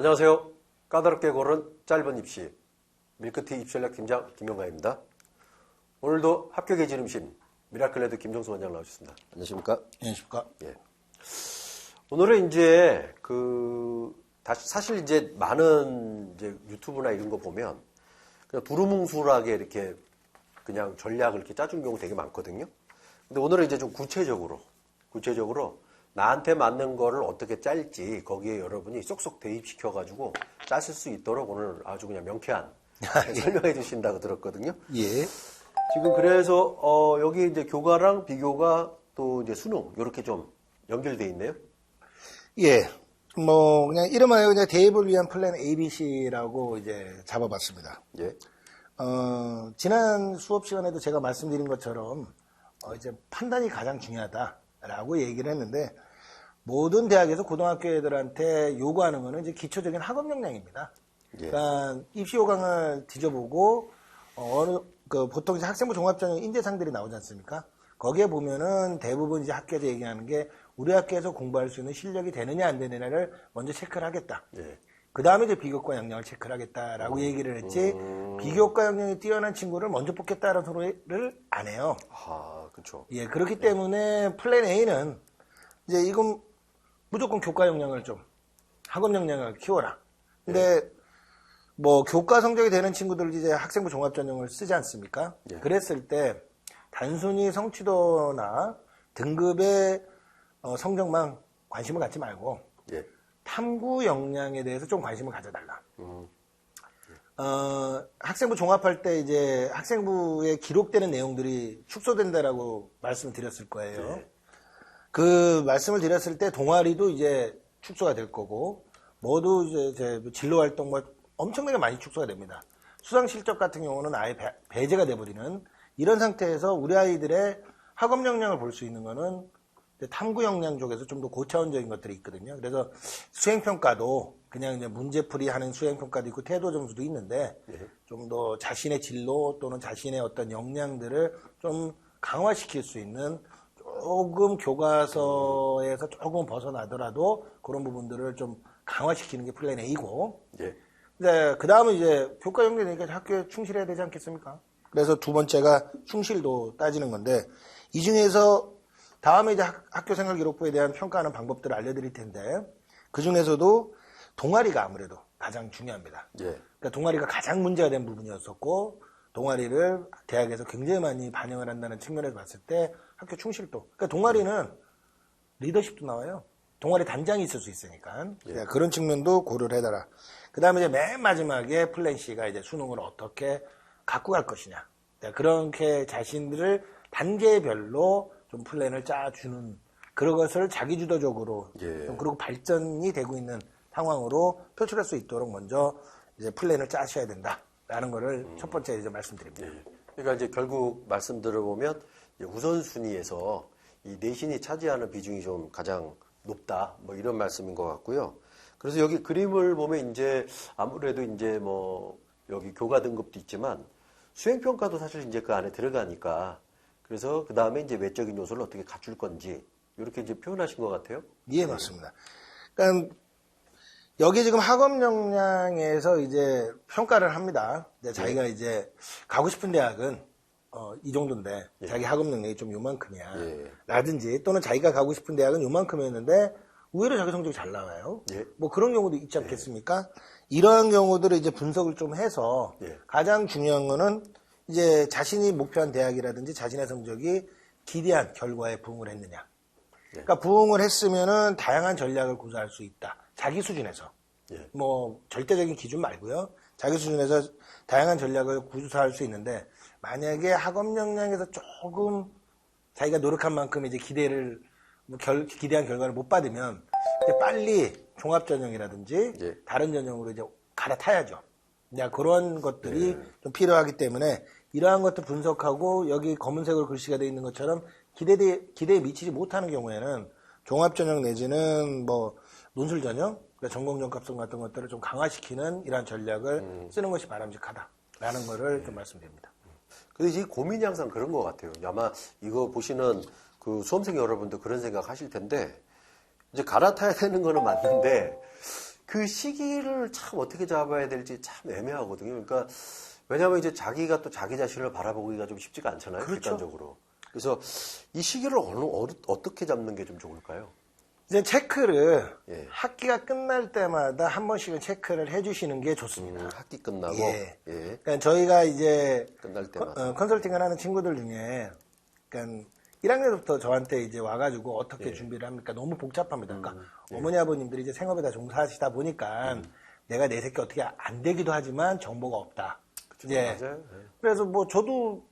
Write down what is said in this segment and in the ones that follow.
안녕하세요. 까다롭게 고른 짧은 입시 밀크티 입시전략 팀장 김용가입니다. 오늘도 합격의 지름신 미라클레드 김정수 원장 나오셨습니다. 안녕하십니까? 안녕하십니까? 예. 오늘은 이제 사실 이제 많은 이제 유튜브나 이런 거 보면 그냥 두루뭉술하게 이렇게 그냥 전략을 이렇게 짜준 경우 되게 많거든요. 근데 오늘은 이제 좀 구체적으로 나한테 맞는 거를 어떻게 짤지 거기에 여러분이 쏙쏙 대입시켜가지고 짜실 수 있도록 오늘 아주 그냥 명쾌한 설명해 주신다고 들었거든요. 예. 지금 그래서 여기 이제 교과랑 비교과 또 이제 수능 이렇게 좀 연결돼 있네요. 예. 그냥 이름하여 그냥 대입을 위한 플랜 ABC라고 이제 잡아봤습니다. 예. 지난 수업 시간에도 제가 말씀드린 것처럼 이제 판단이 가장 중요하다라고 얘기를 했는데 모든 대학에서 고등학교 애들한테 요구하는 거는 이제 기초적인 학업 역량입니다. 예. 그러니까 입시 요강을 뒤져보고 보통 이제 학생부 종합전형 인재상들이 나오지 않습니까? 거기에 보면은 대부분 이제 학교에서 얘기하는 게 우리 학교에서 공부할 수 있는 실력이 되느냐 안 되느냐를 먼저 체크를 하겠다. 예. 그 다음에 이제 비교과 역량을 체크를 하겠다라고 얘기를 했지 비교과 역량이 뛰어난 친구를 먼저 뽑겠다라는 소리를 안 해요. 아, 그렇죠. 예, 그렇기 때문에 플랜 A는 이제 이건 무조건 교과 역량을 좀 학업 역량을 키워라. 근데 뭐 교과 성적이 되는 친구들 이제 학생부 종합전형을 쓰지 않습니까? 예. 그랬을 때 단순히 성취도나 등급의 성적만 관심을 갖지 말고 예. 탐구 역량에 대해서 좀 관심을 가져달라. 학생부 종합할 때 이제 학생부에 기록되는 내용들이 축소된다라고 말씀을 드렸을 거예요. 예. 그 말씀을 드렸을 때 동아리도 이제 축소가 될 거고, 모두 이제 진로 활동 엄청나게 많이 축소가 됩니다. 수상 실적 같은 경우는 아예 배제가 돼버리는 이런 상태에서 우리 아이들의 학업 역량을 볼 수 있는 거는 탐구 역량 쪽에서 좀 더 고차원적인 것들이 있거든요. 그래서 수행평가도 그냥 이제 문제풀이 하는 수행평가도 있고 태도 점수도 있는데 좀 더 자신의 진로 또는 자신의 어떤 역량들을 좀 강화시킬 수 있는 조금 교과서에서 조금 벗어나더라도 그런 부분들을 좀 강화시키는 게 플랜 A고. 예. 네, 그 다음은 이제 교과 연계되니까 학교에 충실해야 되지 않겠습니까? 그래서 두 번째가 충실도 따지는 건데 이 중에서 다음에 이제 학교 생활 기록부에 대한 평가하는 방법들을 알려드릴 텐데 그 중에서도 동아리가 아무래도 가장 중요합니다. 예. 그러니까 동아리가 가장 문제가 된 부분이었었고 동아리를 대학에서 굉장히 많이 반영을 한다는 측면에서 봤을 때 학교 충실도. 그러니까 동아리는 리더십도 나와요. 동아리 단장이 있을 수 있으니까. 예. 그런 측면도 고려를 해달라. 그 다음에 이제 맨 마지막에 플랜 C가 이제 수능을 어떻게 갖고 갈 것이냐. 그렇게 자신들을 단계별로 좀 플랜을 짜주는 그런 것을 자기주도적으로 예. 좀 그리고 발전이 되고 있는 상황으로 표출할 수 있도록 먼저 이제 플랜을 짜셔야 된다라는 거를 첫 번째 이제 말씀드립니다. 예. 그러니까 이제 결국 말씀 들어보면 우선순위에서 이 내신이 차지하는 비중이 좀 가장 높다 뭐 이런 말씀인 것 같고요. 그래서 여기 그림을 보면 이제 아무래도 이제 뭐 여기 교과 등급도 있지만 수행평가도 사실 이제 그 안에 들어가니까 그래서 그 다음에 이제 외적인 요소를 어떻게 갖출 건지 이렇게 이제 표현하신 것 같아요. 예, 맞습니다. 그러니까 여기 지금 학업 역량에서 이제 평가를 합니다. 자기가 이제 가고 싶은 대학은 이 정도인데 자기 학업 역량이 좀 요만큼이야. 라든지 또는 자기가 가고 싶은 대학은 요만큼이었는데 의외로 자기 성적이 잘 나와요. 뭐 그런 경우도 있지 않겠습니까? 이러한 경우들을 이제 분석을 좀 해서 가장 중요한 거는 이제 자신이 목표한 대학이라든지 자신의 성적이 기대한 결과에 부응을 했느냐. 그러니까 부응을 했으면은 다양한 전략을 구사할 수 있다. 자기 수준에서. 뭐 절대적인 기준 말고요. 자기 수준에서 다양한 전략을 구사할 수 있는데 만약에 학업 역량에서 조금 자기가 노력한 만큼 이제 기대한 결과를 못 받으면 이제 빨리 종합전형이라든지 다른 전형으로 이제 갈아타야죠. 그런 것들이 좀 필요하기 때문에 이러한 것들 분석하고 여기 검은색으로 글씨가 되어 있는 것처럼 기대에 미치지 못하는 경우에는 종합전형 내지는 뭐 논술전형, 전공정값성 같은 것들을 좀 강화시키는 이러한 전략을 쓰는 것이 바람직하다라는 거를 좀 말씀드립니다. 근데 이 고민이 항상 그런 것 같아요. 아마 이거 보시는 그 수험생 여러분도 그런 생각 하실 텐데 이제 갈아타야 되는 거는 맞는데 그 시기를 참 어떻게 잡아야 될지 참 애매하거든요. 그러니까 왜냐하면 이제 자기가 또 자기 자신을 바라보기가 좀 쉽지가 않잖아요. 그렇죠. 객관적으로. 그래서 이 시기를 어떻게 잡는 게 좀 좋을까요? 이제 체크를 예. 학기가 끝날 때마다 한 번씩은 체크를 해주시는 게 좋습니다. 학기 끝나고 예. 예. 그러니까 저희가 이제 끝날 때마다 컨설팅을 하는 친구들 중에, 그러니까 1학년부터 저한테 이제 와가지고 어떻게 준비를 합니까? 너무 복잡합니다. 그러니까 어머니 아버님들이 이제 생업에 다 종사하시다 보니까 내가 내 새끼 어떻게 안 되기도 하지만 정보가 없다. 이제 맞아요. 예. 그래서 뭐 저도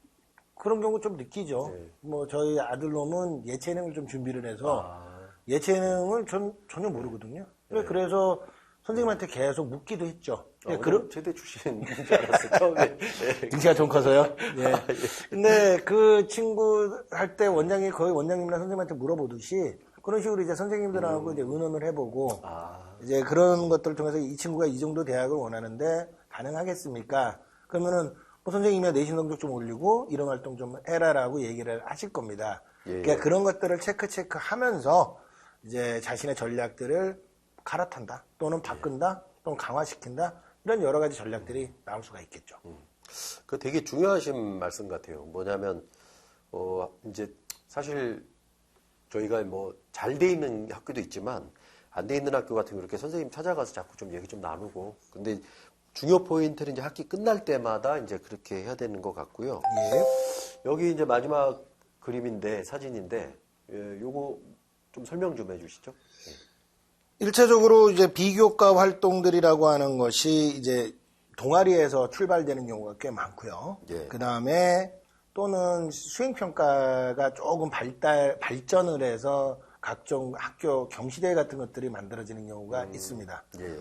그런 경우 좀 느끼죠. 네. 뭐 저희 아들놈은 예체능을 좀 준비를 해서 아, 예체능을 전혀 모르거든요. 그래서 선생님한테 계속 묻기도 했죠. 그럼 제대 출신인 줄 알았어요. 처음에. 예. 등치가 좀 커서요. 예. 근데 그 친구 할 때 원장이 거의 원장님이나 선생님한테 물어보듯이 그런 식으로 이제 선생님들하고 이제 의논을 해보고 아, 이제 그런 것들을 통해서 이 친구가 이 정도 대학을 원하는데 가능하겠습니까? 그러면은 뭐 선생님이 내신 성적 좀 올리고 이런 활동 좀 해라라고 얘기를 하실 겁니다. 예. 그러니까 그런 것들을 체크하면서 이제 자신의 전략들을 갈아탄다 또는 바꾼다 또는 강화시킨다 이런 여러 가지 전략들이 나올 수가 있겠죠. 그 되게 중요하신 말씀 같아요. 뭐냐면 이제 사실 저희가 뭐 잘 돼 있는 학교도 있지만 안 돼 있는 학교 같은 거 이렇게 선생님 찾아가서 자꾸 좀 얘기 좀 나누고 근데 중요 포인트는 이제 학기 끝날 때마다 이제 그렇게 해야 되는 것 같고요. 예. 여기 이제 마지막 그림인데 사진인데 요거 좀 설명 좀 해주시죠. 일차적으로 이제 비교과 활동들이라고 하는 것이 이제 동아리에서 출발되는 경우가 꽤 많고요. 예. 그 다음에 또는 수행평가가 조금 발전을 해서 각종 학교 경시대회 같은 것들이 만들어지는 경우가 있습니다. 예.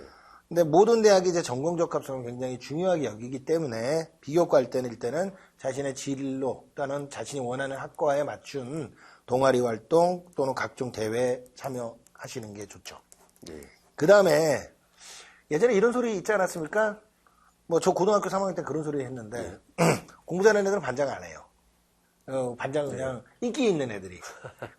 근데 모든 대학이 이제 전공 적합성을 굉장히 중요하게 여기기 때문에 비교과 할 때는 일단은 자신의 진로 또는 자신이 원하는 학과에 맞춘 동아리 활동 또는 각종 대회에 참여하시는 게 좋죠. 예. 그 다음에 예전에 이런 소리 있지 않았습니까? 뭐 저 고등학교 3학년 때 그런 소리 했는데 공부 잘하는 애들은 반장 안 해요. 반장은 그냥 인기 있는 애들이.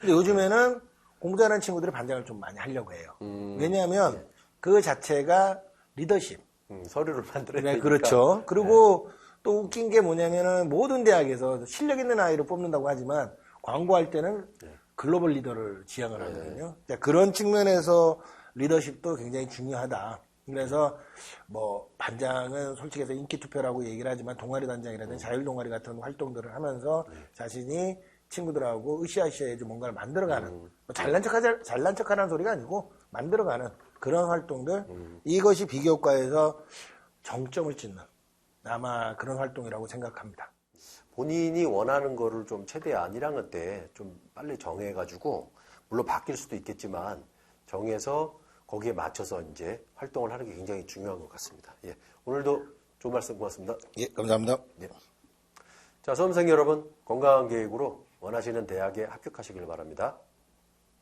근데 요즘에는 공부 잘하는 친구들이 반장을 좀 많이 하려고 해요. 왜냐하면 그 자체가 리더십. 서류를 만들어야 네, 되니까. 그렇죠. 그리고 또 웃긴 게 뭐냐면은 모든 대학에서 실력 있는 아이를 뽑는다고 하지만 광고할 때는 글로벌 리더를 지향을 하거든요. 자, 그런 측면에서 리더십도 굉장히 중요하다. 그래서 뭐 반장은 솔직히 해서 인기 투표라고 얘기를 하지만 동아리 단장이라든지 자율 동아리 같은 활동들을 하면서 자신이 친구들하고 으쌰으쌰 해서 뭔가를 만들어가는 뭐 잘난 척하는 소리가 아니고 만들어가는 그런 활동들 이것이 비교과에서 정점을 찍는 아마 그런 활동이라고 생각합니다. 본인이 원하는 거를 좀 최대한 1학년 때 좀 빨리 정해가지고 물론 바뀔 수도 있겠지만 정해서 거기에 맞춰서 이제 활동을 하는 게 굉장히 중요한 것 같습니다. 예. 오늘도 좋은 말씀 고맙습니다. 예, 감사합니다. 네. 자, 수험생 여러분, 건강한 계획으로 원하시는 대학에 합격하시길 바랍니다.